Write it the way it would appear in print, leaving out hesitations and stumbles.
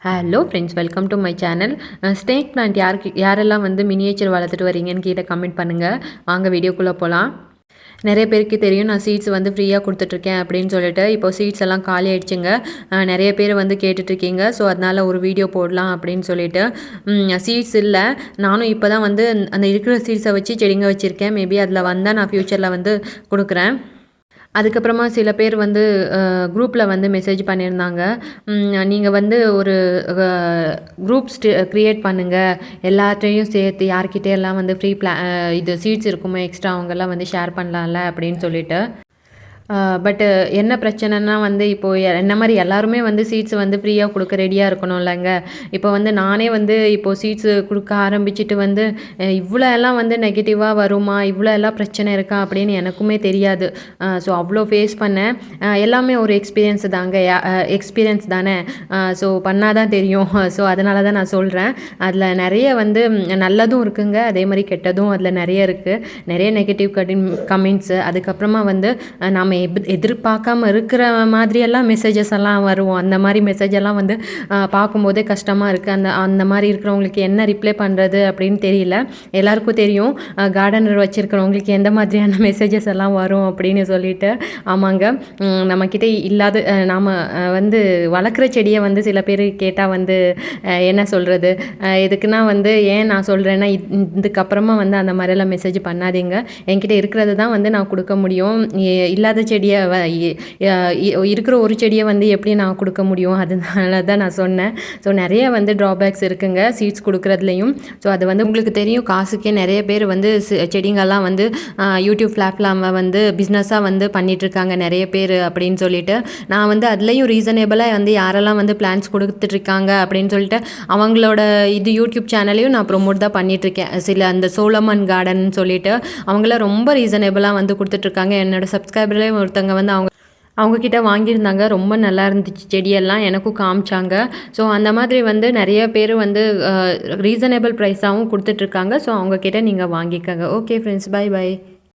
Hello friends, welcome to my channel. Snake plant யாரெல்லாம் வந்து miniature வளர்த்துட்டு வரீங்கன்னு கீழே கமெண்ட் பண்ணுங்கள். வாங்க வீடியோக்குள்ளே போகலாம். நிறைய பேருக்கு தெரியும் நான் சீட்ஸ் வந்து ஃப்ரீயாக கொடுத்துட்ருக்கேன் அப்படின்னு சொல்லிட்டு. இப்போ சீட்ஸ் எல்லாம் காலி ஆயிடுச்சுங்க. நிறைய பேர் வந்து கேட்டுட்ருக்கீங்க. ஸோ அதனால் ஒரு வீடியோ போடலாம் அப்படின்னு சொல்லிட்டு. சீட்ஸ் இல்லை, நானும் இப்போ தான் வந்து அந்த இருக்கிற சீட்ஸை வச்சு செடிங்க வச்சுருக்கேன். மேபி அதில் வந்தால் நான் ஃப்யூச்சரில் வந்து கொடுக்குறேன். அதுக்கப்புறமா சில பேர் வந்து குரூப்பில் வந்து மெசேஜ் பண்ணியிருந்தாங்க. நீங்கள் வந்து ஒரு குரூப் க்ரியேட் பண்ணுங்கள், எல்லாத்தையும் சேர்த்து யார்கிட்டயெல்லாம் வந்து ஃப்ரீ இது சீட்ஸ் இருக்குமோ எக்ஸ்ட்ரா அவங்கெல்லாம் வந்து ஷேர் பண்ணலாம்ல அப்படின்னு சொல்லிட்டு. பட்டு என்ன பிரச்சனைனா வந்து இப்போது என்ன மாதிரி எல்லாருமே வந்து சீட்ஸ் வந்து ஃப்ரீயாக கொடுக்க ரெடியாக இருக்கணும்லங்க. இப்போ வந்து நானே வந்து இப்போது சீட்ஸு கொடுக்க ஆரம்பிச்சுட்டு வந்து இவ்வளோ எல்லாம் வந்து நெகட்டிவாக வருமா, இவ்வளோ எல்லாம் பிரச்சனை இருக்கா அப்படின்னு எனக்குமே தெரியாது. ஸோ அவ்வளோ ஃபேஸ் பண்ணேன். எல்லாமே ஒரு எக்ஸ்பீரியன்ஸ் தானே. ஸோ பண்ணால் தான் தெரியும். ஸோ அதனால தான் நான் சொல்கிறேன். அதில் நிறைய வந்து நல்லதும் இருக்குங்க, அதே மாதிரி கெட்டதும் அதில் நிறைய இருக்குது. நிறைய நெகட்டிவ் கமெண்ட்ஸு, அதுக்கப்புறமா வந்து நாம் எதிர்பார்க்காம இருக்கிற மாதிரியெல்லாம் மெசேஜஸ் எல்லாம் வரும். அந்த மாதிரி மெசேஜ் எல்லாம் வந்து பார்க்கும்போதே கஷ்டமாக இருக்குது. அந்த மாதிரி இருக்கிறவங்களுக்கு என்ன ரிப்ளை பண்ணுறது அப்படின்னு தெரியல. எல்லாருக்கும் தெரியும் கார்டனர் வச்சுருக்கிறவங்களுக்கு எந்த மாதிரியான மெசேஜஸ் எல்லாம் வரும் அப்படின்னு சொல்லிட்டு. ஆமாங்க, நம்மக்கிட்ட இல்லாத நாம் வந்து வளர்க்குற செடியை வந்து சில பேர் கேட்டால் வந்து என்ன சொல்கிறது, இதுக்குன்னா வந்து ஏன் நான் சொல்கிறேன்னா இதுக்கப்புறமா வந்து அந்த மாதிரியெல்லாம் மெசேஜ் பண்ணாதீங்க. என்கிட்ட இருக்கிறது தான் வந்து நான் கொடுக்க முடியும். இல்லாத செடியை இருக்கிற ஒரு செடியை வந்து எப்படி நான் கொடுக்க முடியும், அதனால தான் நான் சொன்னேன். ஸோ நிறைய வந்து ட்ராபேக்ஸ் இருக்குங்க சீட்ஸ் கொடுக்குறதுலையும். ஸோ அது வந்து உங்களுக்கு தெரியும், காசுக்கே நிறைய பேர் வந்து செடிங்கள்லாம் வந்து யூடியூப் பிளாட்ஃபார்மை வந்து பிஸ்னஸாக வந்து பண்ணிகிட்ருக்காங்க நிறைய பேர் அப்படின்னு சொல்லிட்டு. நான் வந்து அதுலேயும் ரீசனபிளாக வந்து யாரெல்லாம் வந்து பிளான்ஸ் கொடுத்துட்ருக்காங்க அப்படின்னு சொல்லிட்டு அவங்களோட இது யூடியூப் சேனலையும் நான் ப்ரொமோட் தான் பண்ணிகிட்ருக்கேன். சில அந்த சோலமன் கார்டன் சொல்லிட்டு அவங்களாம் ரொம்ப ரீசனபிளாக வந்து கொடுத்துட்ருக்காங்க. என்னோடய சப்ஸ்கிரைபர்லேயே ஒருத்தவங்க வந்து அவங்கக்கிட்ட வாங்கியிருந்தாங்க. ரொம்ப நல்லா இருந்துச்சு செடியெல்லாம், எனக்கும் காமிச்சாங்க. ஸோ அந்த மாதிரி வந்து நிறைய பேர் வந்து ரீசனபிள் ப்ரைஸாகவும் கொடுத்துட்ருக்காங்க. ஸோ அவங்கக்கிட்ட நீங்கள் வாங்கிக்கோங்க. Okay friends, bye by.